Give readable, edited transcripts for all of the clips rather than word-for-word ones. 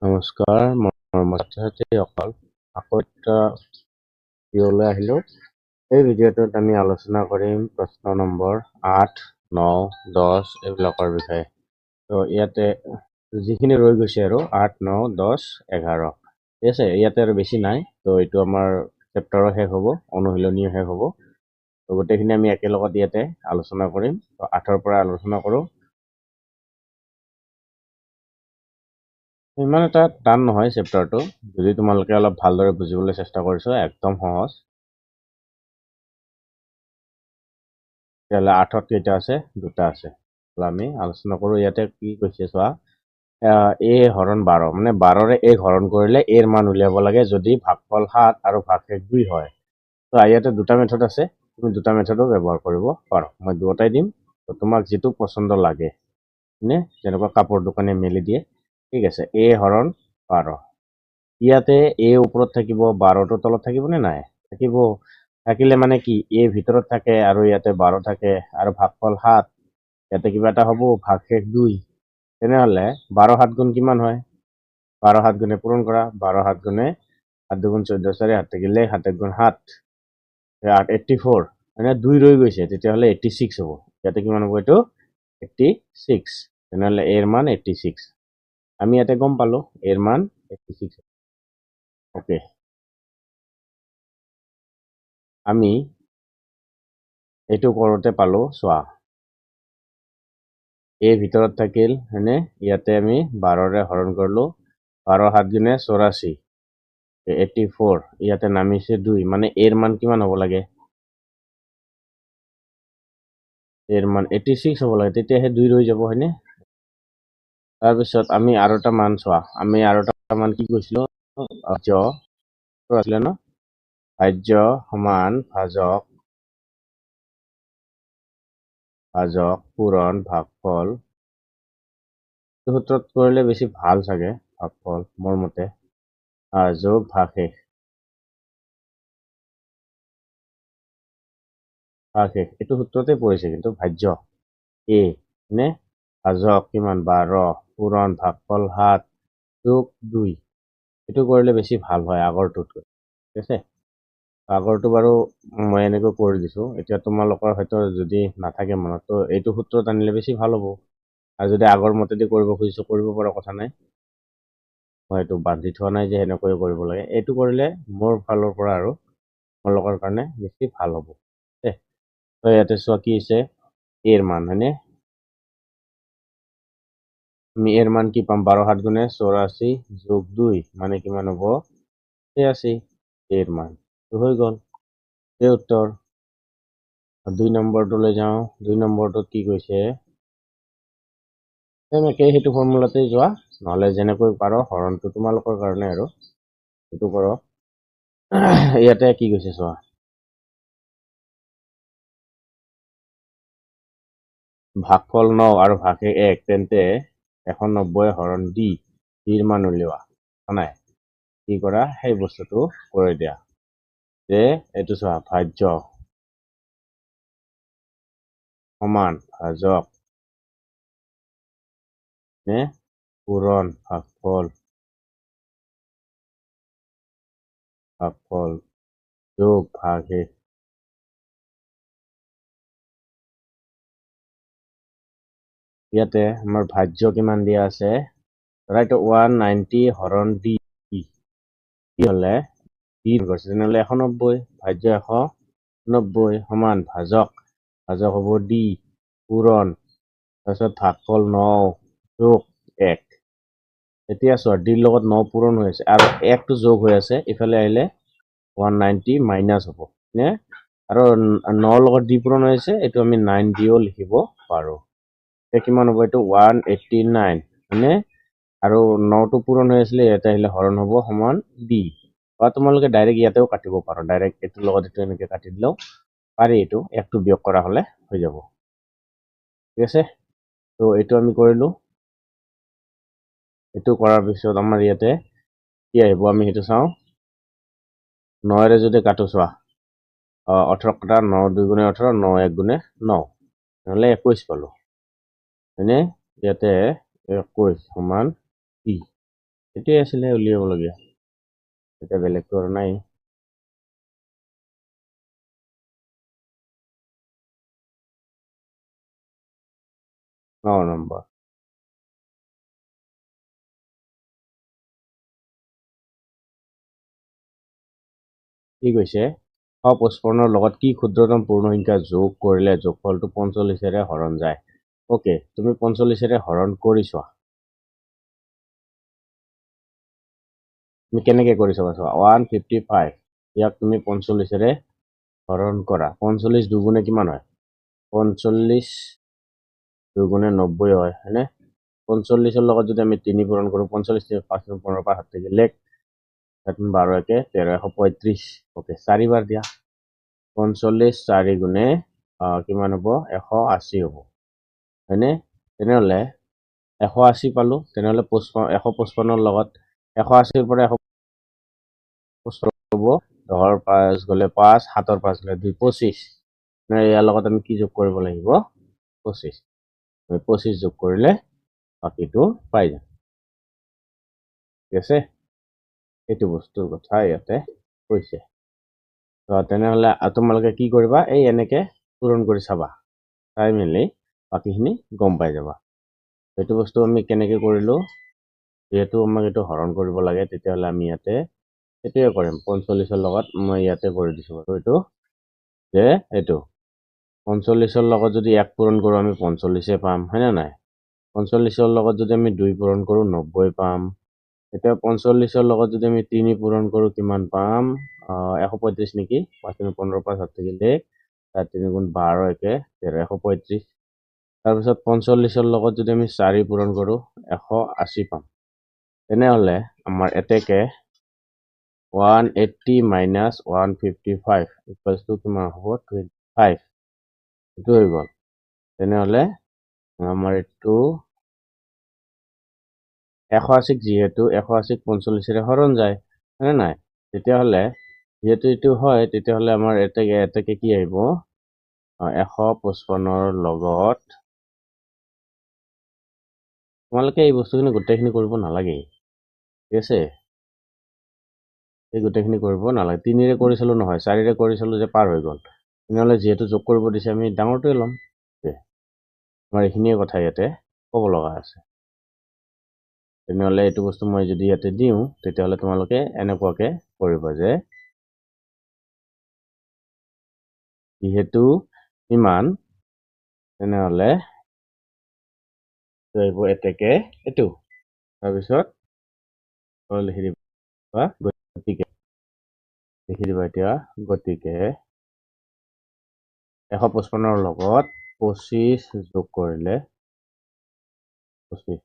নমস্কাৰ, মই ছাত্ৰ-ছাত্ৰীসকল। আকৌ এটা ভিডিঅ'লৈ আহিলোঁ। এই ভিডিঅ'টোত আমি আলোচনা কৰিম প্ৰশ্ন নম্বৰ 8, 9, 10 এইবিলাকৰ বিষয়ে। তো ইয়াতে যিখিনি ৰৈ গৈছে আৰু 8, 9, 10, 11 ঠিক আছে। ইয়াতে আৰু বেছি নাই। তো এইটো আমাৰ চেপ্টাৰো শেষ হ'ব, অনুশীলনীও শেষ হ'ব। তো গোটেইখিনি আমি একেলগত ইয়াতে আলোচনা কৰিম। তো 8ৰ পৰা আলোচনা কৰোঁ। ইমান এটা টান নহয় চেপ্টাৰটো, যদি তোমালোকে অলপ ভালদৰে বুজিবলৈ চেষ্টা কৰিছো, একদম সহজ। তেতিয়াহ'লে 8ত কেইটা আছে? 2টা আছে। আমি আলোচনা কৰোঁ। ইয়াতে কি কৈছে চোৱা, a হৰণ 12, মানে 12ৰে a হৰণ কৰিলে a ৰ মান উলিয়াব লাগে যদি ভাগফল 7 আৰু ভাগশেষ 2 হয়। তো ইয়াতে দুটা মেথড আছে, তুমি দুটা মেথডো ব্যৱহাৰ কৰিব পাৰো। মই দুটাই দিম, তো তোমাক যিটো পচন্দ লাগে, যেনেকুৱা কাপোৰ দোকানে মেলি দিয়ে, ঠিক আছে। a হৰণ 12, ইয়াতে a ওপৰত থাকিব, 12টোৰ তলত থাকিব নে নাই? থাকিব। থাকিলে মানে কি, a ভিতৰত থাকে আৰু ইয়াতে 12 থাকে আৰু ভাগফল 7, ইয়াতে কিবা এটা হ'ব, ভাগশেষ 2। তেনেহ'লে 12 7 গুণ কিমান হয়? 12 7 গুণে পূৰণ কৰা। 12 7 গুণে 7 2 গুণ 14, 4 7 থাকিলে 7 1 গুণ 7, 8 84, মানে 2 ৰৈ গৈছে, তেতিয়াহ'লে 86 হ'ব। ইয়াতে কিমান হ'ব? এইটো 86। তেনেহ'লে a ৰ মান 86। আমি ইয়াতে গম পালো a ৰ মান 86। ওকে, আমি এইটো কৰোঁতে পালো, চোৱা, a ভিতৰত থাকিল, হয়নে? ইয়াতে আমি 12ৰে হৰণ কৰিলো, 12 7 গুণে 84, 84, ইয়াতে নামিছে 2, মানে a ৰ মান কিমান হ'ব লাগে? a ৰ মান 86 হ'ব লাগে, তেতিয়াহে 2 ৰৈ যাব, হয়নে? তাৰপিছত আমি আৰু এটা মান চোৱা, আমি আৰু এটা মান কি কৈছিলো? আছিলে ন, ভাজ্য সমান ভাজক পূৰণ ভাগফল। সূত্ৰত কৰিলে বেছি ভাল চাগে, ভাগফল মোৰ মতে, যোগ ভাগশেষ। এইটো সূত্ৰতে পৰিছে, কিন্তু ভাজ্য a, নে ভাজক কিমান? 12 পূৰণ ভাগফল 7 যোগ 2। এইটো কৰিলে বেছি ভাল হয় আগৰটোতকৈ, ঠিক আছে। আগৰটো বাৰু মই এনেকৈ কৰি দিছো। এতিয়া তোমালোকৰ হয়তো যদি নাথাকে মনত, তো এইটো সূত্ৰত আনিলে বেছি ভাল হ'ব। আৰু যদি আগৰ মতেদি কৰিব খুজিছো, কৰিব পৰা, কথা নাই। মই এইটো বান্ধি থোৱা নাই যে এনেকৈ কৰিব লাগে। এইটো কৰিলে মোৰ ফালৰ পৰা আৰু তোমালোকৰ কাৰণে বেছি ভাল হ'ব। তো ইয়াতে চোৱা কি হৈছে, a ৰ মান, হয়নে? আমি a ৰ মান কি পাম? 12 7 গুণে 84 যোগ 2, মানে কিমান হ'ব? 83। a ৰ মান হৈ গ'ল, এই উত্তৰ। 2 নম্বৰটোলৈ যাওঁ। 2 নম্বৰটোত কি কৈছে? তেনেকৈ সেইটো ফৰ্মুলাতে যোৱা, নহ'লে যেনেকৈ পাৰো হৰণটো তোমালোকৰ কাৰণে আৰু সেইটো কৰক। ইয়াতে কি কৈছে চোৱা, ভাগফল 9 আৰু ভাগশেষ 1, তেন্তে 190 হৰণ d, ৰ মান উলিওৱা। নাই, কি কৰা? সেই বস্তুটো কৰি দিয়া, যে এইটো চোৱা, ভাজ্য সমান ভাজক পূৰণ ভাগফল যোগ ভাগশেষ। ইয়াতে আমাৰ ভাজ্য কিমান দিয়া আছে? ৰাইট, 190 হৰণ d, কি হলে d কৰিছে, তেনেহ'লে 190, ভাজ্য 190 সমান ভাজক হ'ব d পূৰণ, তাৰপিছত ভাগফল 9 যোগ 1। এতিয়া চোৱা, d লগত 9 পূৰণ হৈ আছে আৰু 1টো যোগ হৈ আছে, ইফালে আহিলে 190 মাইনাছ হ'ব, নে? আৰু 9 লগত d পূৰণ হৈ আছে, এইটো আমি 9 দিও লিখিব পাৰো। কিমান হ'ব? এইটো 189, হয়নে? আৰু 9টো পূৰণ হৈ আছিলে, ইয়াতে আহিলে হৰণ হ'ব সমান d। বা তোমালোকে ডাইৰেক্ট ইয়াতেও কাটিব পাৰো, ডাইৰেক্ট এইটোৰ লগত এইটো এনেকে কাটি দিলেও পাৰি। এইটো 1টো বিয়োগ কৰা হলে হৈ যাব, ঠিক আছে। তো এইটো আমি কৰিলো। এইটো কৰাৰ পিছত আমাৰ ইয়াতে কি আহিব আমি সেইটো চাওঁ। 9ৰে যদি কাটো, চোৱা, 18 কটা 9 2 গুণে 18, 9 1 গুণে 9, নহ'লে 21 পালো, হয়নে? ইয়াতে 21 সমান কি? এটাই আছিলে উলিয়াবলগীয়া, এতিয়া বেলেগটো আৰু নাই। 9 নম্বৰ। কি কৈছে? 155 লগত কি ক্ষুদ্ৰতম পূৰ্ণ সংখ্যা যোগ কৰিলে যোগফলটো 45ৰে হৰণ যায়? ওকে, তুমি 45ৰে হৰণ কৰি চোৱা। তুমি কেনেকে কৰি চাবা? 155 ইয়াক তুমি 45ৰে হৰণ কৰা। 45 দুগুণে কিমান হয়? 45 দুগুণে 90 হয়, হয়নে? 45ৰ লগত যদি আমি 3 পূৰণ কৰোঁ, 45 5 15 5 7 থাকিলে 12 একে 13 135। ওকে, 4 বাৰ দিয়া। 45 4 গুণে কিমান হ'ব? 180 হ'ব, হয়নে? তেনেহ'লে 180 পালো। তেনেহ'লে 155ৰ লগত 180ৰ পৰা 155 হ'ব। 10ৰ 5 গ'লে 5, 7ৰ 5 গ'লে 2, 25। ইয়াৰ লগত আমি কি যোগ কৰিব লাগিব? 25। 25 যোগ কৰিলে বাকীটো পাই যাম। ঠিক আছে, এইটো বস্তুৰ কথা ইয়াতে কৈছে। তেনেহ'লে তোমালোকে কি কৰিবা? এই এনেকে পূৰণ কৰি চাবা, চাই মেলি বাকীখিনি গম পাই যাবা। এইটো বস্তু আমি কেনেকে কৰিলো? যেহেতু আমাক এইটো হৰণ কৰিব লাগে, তেতিয়াহ'লে আমি ইয়াতে এইটোৱে কৰিম। 45ৰ লগত মই ইয়াতে কৰি দিছো বাৰু এইটো, যে এইটো 45ৰ লগত যদি 1 পূৰণ কৰোঁ আমি 45 পাম, হয়নে নাই? 45ৰ লগত যদি আমি 2 পূৰণ কৰোঁ 90 পাম। এতিয়া 45ৰ লগত যদি আমি 3 পূৰণ কৰোঁ কিমান পাম? 135 নেকি? 5 15 5 7 থাকিলে 3 গুণ 12 একে 13 135। তাৰপিছত 45ৰ লগত যদি আমি 4 পূৰণ কৰোঁ 180 পাম। তেনেহ'লে আমাৰ এতেকে 180 মাইনাছ 155 ইকুৱেলছ টু কিমান হ'ব? 25। এইটো হৈ গ'ল। তেনেহ'লে আমাৰ এইটো 180 যিহেতু 180 45ৰে হৰণ যায়, হয়নে নাই? তেতিয়াহ'লে যিহেতু এইটো হয়, তেতিয়াহ'লে আমাৰ এতেকে কি আহিব? 155ৰ লগত তোমালোকে এই বস্তুখিনি গোটেইখিনি কৰিব নালাগে, ঠিক আছে? এই গোটেইখিনি কৰিব নালাগে। 3ৰে কৰিছিলো নহয়, 4ৰে কৰিছিলো যে পাৰ হৈ গ'ল। তেনেহ'লে যিহেতু যোগ কৰিব দিছে আমি ডাঙৰটোৱে ল'ম। আমাৰ এইখিনিয়ে কথা ইয়াতে ক'ব লগা আছে। তেনেহ'লে এইটো বস্তু মই যদি ইয়াতে দিওঁ, তেতিয়াহ'লে তোমালোকে এনেকুৱাকে কৰিবা যে যিহেতু ইমান, তেনেহ'লে আহিব এতেকে এইটো। তাৰপিছত লিখি দিবা গতিকে, লিখি দিবা এতিয়া গতিকে 155ৰ লগত 25 যোগ কৰিলে 25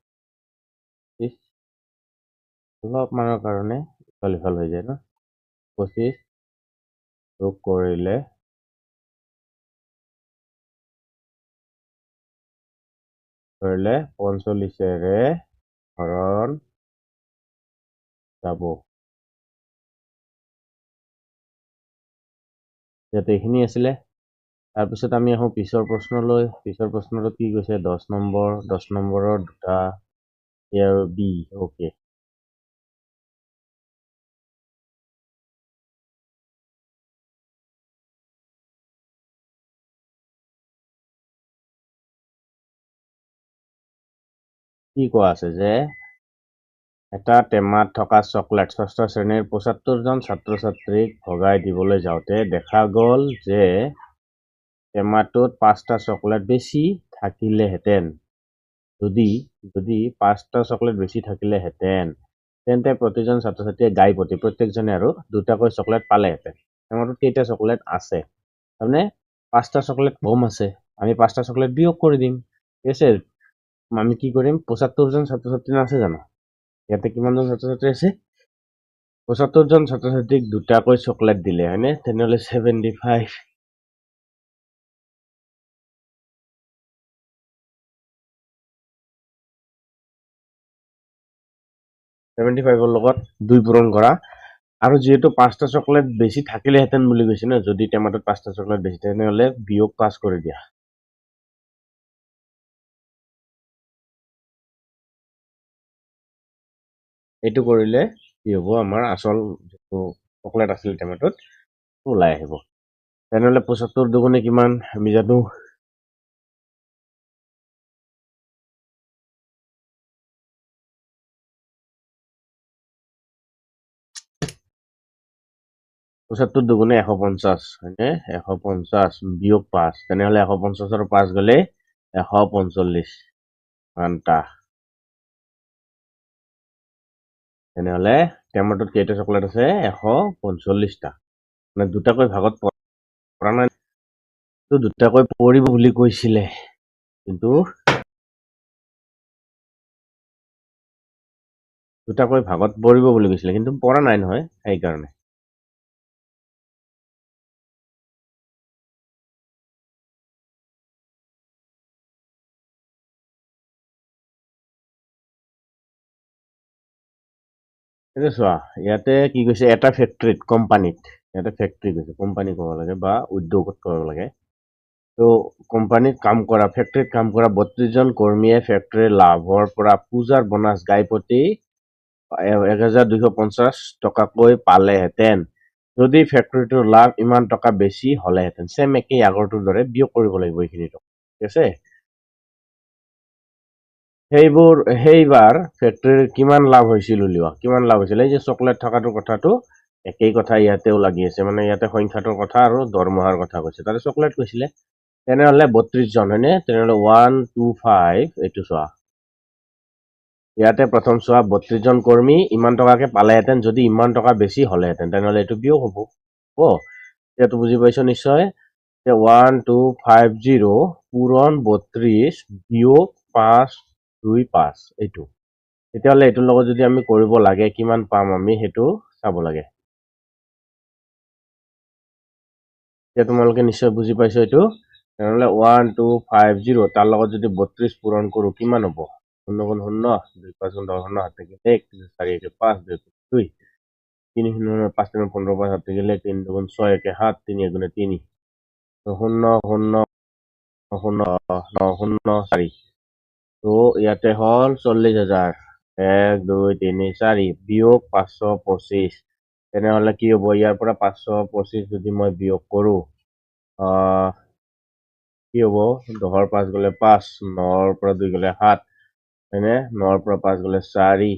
অলপমানৰ কাৰণে ইফাল সিফাল হৈ যায় ন? 25 যোগ কৰিলে 45ৰে হৰণ যাব। ইয়াতে এইখিনি আছিলে। তাৰপিছত আমি আহোঁ পিছৰ প্ৰশ্নলৈ। পিছৰ প্ৰশ্নটোত কি কৈছে? 10 নম্বৰ। 10 নম্বৰৰ দুটা এ আৰু বি। ওকে, কি কোৱা আছে যে এটা টেমাত থকা চকলেট 6ষ্ঠ শ্ৰেণীৰ 75জন ছাত্ৰ ছাত্ৰীক ভগাই দিবলৈ যাওঁতে দেখা গ'ল যে টেমাটোত 5টা চকলেট বেছি থাকিলেহেঁতেন। যদি 5টা চকলেট বেছি থাকিলেহেঁতেন, তেন্তে প্ৰতিজন ছাত্ৰ ছাত্ৰীয়ে গাই প্ৰতি প্ৰত্যেকজনে আৰু 2টাকৈ চকলেট পালেহেঁতেন। টেমাটোত কেইটা চকলেট আছে? তাৰমানে 5টা চকলেট কম আছে, আমি 5টা চকলেট বিয়োগ কৰি দিম। ঠিক আছে, আমি কি কৰিম? 75জন ছাত্ৰ ছাত্ৰী আছে জানো? ইয়াতে কিমানজন ছাত্ৰ ছাত্ৰী আছে? 75জন ছাত্ৰ ছাত্ৰীক 2টাকৈ চকলেট দিলে, হয়নে? তেনেহ'লে 75 75ৰ লগত 2 পূৰণ কৰা। আৰু যিহেতু 5টা চকলেট বেছি থাকিলেহেঁতেন বুলি কৈছে ন, যদি টেমাটোত 5টা চকলেট বেছি, তেনেহ'লে বিয়োগ 5 কৰি দিয়া। এইটো কৰিলে কি হ'ব, আমাৰ আচল যিটো চকলেট আছিল টেমাটোত ওলাই আহিব। তেনেহ'লে 75 দুগুণে কিমান আমি জানো? 75 দুগুণে 150, হয়নে? 150 বিয়োগ 5, তেনেহ'লে 150 5 গ'লে 145 ঘণ্টা। তেনেহ'লে টেমাটোত কেইটা চকলেট আছে? 145টা। মানে দুটাকৈ ভাগত পৰা নাই, দুটাকৈ পৰিব বুলি কৈছিলে, কিন্তু দুটাকৈ ভাগত পৰিব বুলি কৈছিলে, কিন্তু পৰা নাই নহয়, সেইকাৰণে। এতিয়া চোৱা, ইয়াতে কি কৈছে, এটা ফেক্টৰীত, কোম্পানীত, ইয়াতে ফেক্টৰী কৈছে, কোম্পানী ক'ব লাগে বা উদ্যোগত ক'ব লাগে। তো কোম্পানীত কাম কৰা, ফেক্টৰীত কাম কৰা 32জন কৰ্মীয়ে ফেক্টৰীৰ লাভৰ পৰা পূজাৰ বোনাছ গাই প্ৰতি 1250 টকাকৈ পালেহেঁতেন যদি ফেক্টৰীটোৰ লাভ ইমান টকা বেছি হ'লেহেঁতেন। চেম একেই আগৰটোৰ দৰে বিয়োগ কৰিব লাগিব এইখিনি টকা, ঠিক আছে? সেইবাৰ ফেক্টৰীৰ কিমান লাভ হৈছিল উলিওৱা। কিমান লাভ হৈছিল? এই যে চকলেট থকাটোৰ কথাটো একেই কথা ইয়াতেও লাগি আছে, মানে ইয়াতে সংখ্যাটোৰ কথা আৰু দৰমহাৰ কথা কৈছে, তাতে চকলেট কৈছিলে। তেনেহ'লে 32জন, হয়নে? তেনেহ'লে 125, এইটো চোৱা, ইয়াতে প্ৰথম চোৱা 32জন কৰ্মী ইমান টকাকে পালেহেঁতেন যদি ইমান টকা বেছি হ'লেহেঁতেন, তেনেহ'লে এইটো বিয়োগ হ'ব। এতিয়াতো বুজি পাইছো নিশ্চয়? 1250 পূৰণ 32 বিয়োগ 525, এইটো। তেতিয়াহ'লে এইটোৰ লগত যদি আমি কৰিব লাগে, কিমান পাম আমি সেইটো চাব লাগে। এতিয়া তোমালোকে নিশ্চয় বুজি পাইছো এইটো। তেনেহ'লে 1250 তাৰ লগত যদি 32 পূৰণ কৰোঁ, কিমান হ'ব? 0 গুণ 0, 2 5 গুণ 10, 7 থাকিলে 1, 4 1 5, 2 2, 3 0 5 3 15, 5 7 থাকিলে 3 2 গুণ 6 1 7, 3 1 গুণে 3, 0 0 0 9 0 4, তো ইয়াতে হ'ল 40,000, 1 2 3 4 বিয়োগ 525, তেনেহ'লে কি হ'ব? ইয়াৰ পৰা 525 যদি মই বিয়োগ কৰোঁ, কি হ'ব? 10ৰ 5 গ'লে 5, 9ৰ পৰা 2 গ'লে 7, হয়নে? 9ৰ পৰা 5 গ'লে 4,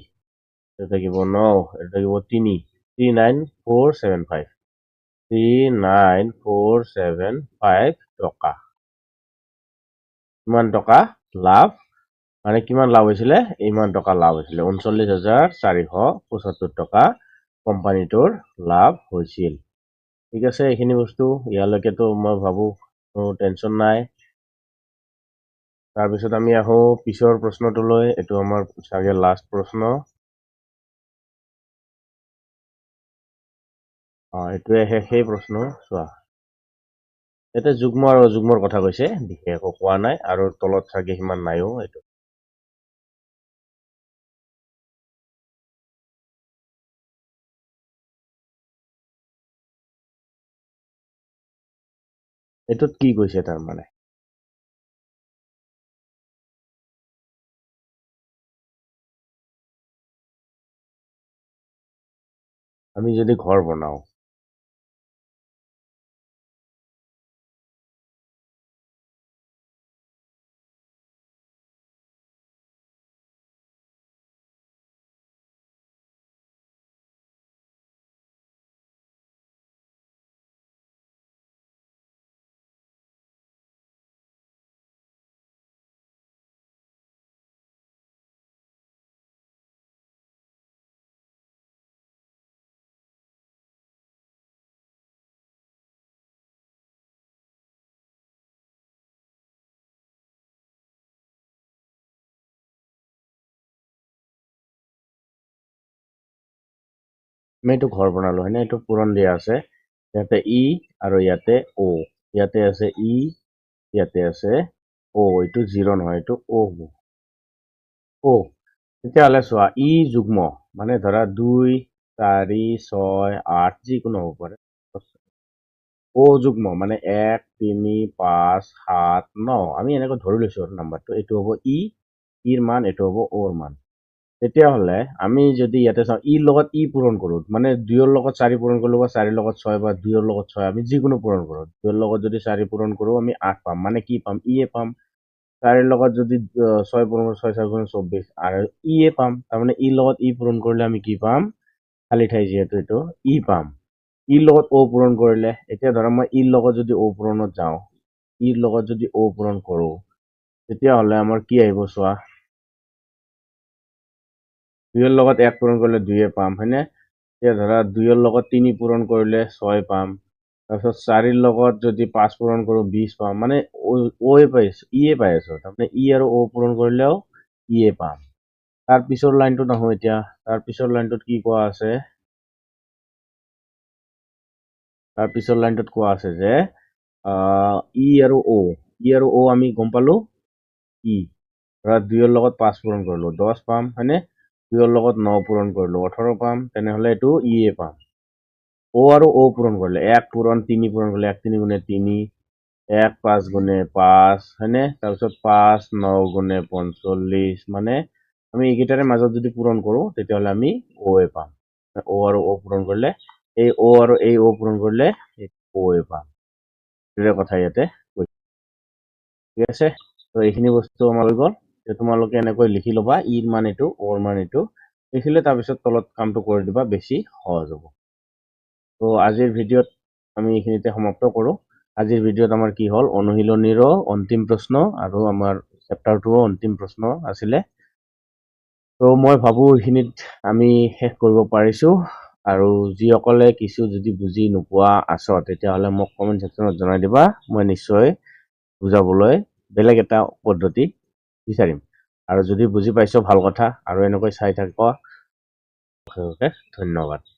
এইটো থাকিব 9, এইটো থাকিব 3, 39475, 39475 টকা। কিমান টকা লাভ, মানে কিমান লাভ হৈছিলে? ইমান টকা লাভ হৈছিলে, 39,475 টকা কোম্পানীটোৰ লাভ হৈছিল। ঠিক আছে, এইখিনি বস্তু ইয়ালৈকেতো মই ভাবোঁ টেনশ্যন নাই। তাৰপিছত আমি আহোঁ পিছৰ প্ৰশ্নটোলৈ। এইটো আমাৰ চাগে লাষ্ট প্ৰশ্ন। এইটোৱে সেই প্ৰশ্ন। চোৱা, ইয়াতে যুগ্ম আৰু অযুগ্মৰ কথা কৈছে, বিশেষ একো কোৱা নাই, আৰু তলত চাগে সিমান নাইও। এইটোত কি কৈছে তাৰমানে? আমি যদি ঘৰ বনাওঁ, আমি এইটো ঘৰ বনালো, হয়নে? এইটো পূৰণ দিয়া আছে, ইয়াতে ই আৰু ইয়াতে অ', ইয়াতে আছে ই, ইয়াতে আছে অ', এইটো 0 নহয়, এইটো অ' হ'ব। অ', তেতিয়াহ'লে চোৱা, ই যুগ্ম, মানে ধৰা 2 4 6 8 যিকোনো হ'ব পাৰে। অ' যুগ্ম মানে 1 3 5 7 9, আমি এনেকৈ ধৰি লৈছো আৰু নাম্বাৰটো। এইটো হ'ব ই, ইৰ মান, এইটো হ'ব অ'ৰ মান। তেতিয়াহ'লে আমি যদি ইয়াতে চাওঁ ইৰ লগত ই পূৰণ কৰোঁ মানে 2ৰ লগত 4 পূৰণ কৰিলোঁ বা 4ৰ লগত 6 বা 2ৰ লগত 6 আমি যিকোনো পূৰণ কৰোঁ 2ৰ লগত যদি 4 পূৰণ কৰোঁ আমি 8 পাম মানে কি পাম ইয়ে পাম 4ৰ লগত যদি 6 পূৰণ কৰোঁ 6 4 গুণ 24 আৰু ইয়ে পাম তাৰমানে ইৰ লগত ই পূৰণ কৰিলে আমি কি পাম খালী ঠাই যিহেতু এইটো ই পাম ইৰ লগত অ পূৰণ কৰিলে এতিয়া ধৰা মই ইৰ লগত যদি অ পূৰণত যাওঁ ইৰ লগত যদি অ পূৰণ কৰোঁ তেতিয়াহ'লে আমাৰ কি আহিব চোৱা 2ৰ লগত 1 পূৰণ কৰিলে 2 পাম হয়নে এতিয়া ধৰা 2ৰ লগত 3 পূৰণ কৰিলে 6 পাম তাৰপিছত 4ৰ লগত যদি 5 পূৰণ কৰোঁ 20 পাম মানে অ'য়ে পাইছোঁ ইয়ে পাই আছোঁ তাৰমানে ই আৰু অ পূৰণ কৰিলেও ইয়ে পাম তাৰ পিছৰ লাইনটোত আহোঁ এতিয়া তাৰ পিছৰ লাইনটোত কি কোৱা আছে তাৰ পিছৰ লাইনটোত কোৱা আছে যে ই আৰু অ আমি গম পালোঁ ই ধৰা 2ৰ লগত 5 পূৰণ কৰিলোঁ 10 পাম হয়নে 2ৰ লগত 9 পূৰণ কৰিলোঁ 18 পাম তেনেহ'লে এইটো ইয়ে পাম অ আৰু অ পূৰণ কৰিলে 1 পূৰণ 3 পূৰণ কৰিলে 1 3 গুণে 3 1 5 গুণে 5 হয়নে তাৰপিছত 5 9 গুণে 45 মানে আমি এইকেইটাৰে মাজত যদি পূৰণ কৰোঁ তেতিয়াহ'লে আমি অ'য়ে পাম অ আৰু অ পূৰণ কৰিলে এই অ আৰু এই অ পূৰণ কৰিলে অ'য়ে পাম এইটোৰে কথা ইয়াতে কৈছে ঠিক আছে তো এইখিনি বস্তু আমাৰ হৈ গ'ল তোমালোকে এনেকৈ লিখি ল'বা ইৰ মান এইটো অ'ৰ মান এইটো লিখিলে তাৰপিছত তলত কামটো কৰি দিবা বেছি সহজ হ'ব তো আজিৰ ভিডিঅ'ত আমি এইখিনিতে সমাপ্ত কৰোঁ আজিৰ ভিডিঅ'ত আমাৰ কি হ'ল অনুশীলনীৰো অন্তিম প্ৰশ্ন আৰু আমাৰ চেপ্টাৰটোও অন্তিম প্ৰশ্ন আছিলে তো মই ভাবোঁ এইখিনিত আমি শেষ কৰিব পাৰিছোঁ আৰু যিসকলে কিছু যদি বুজি নোপোৱা আছ তেতিয়াহ'লে মোক কমেণ্ট ছেকশ্যনত জনাই দিবা মই নিশ্চয় বুজাবলৈ বেলেগ এটা পদ্ধতি বিচাৰিম আৰু যদি বুজি পাইছ ভাল কথা আৰু এনেকৈ চাই থাক ধন্যবাদ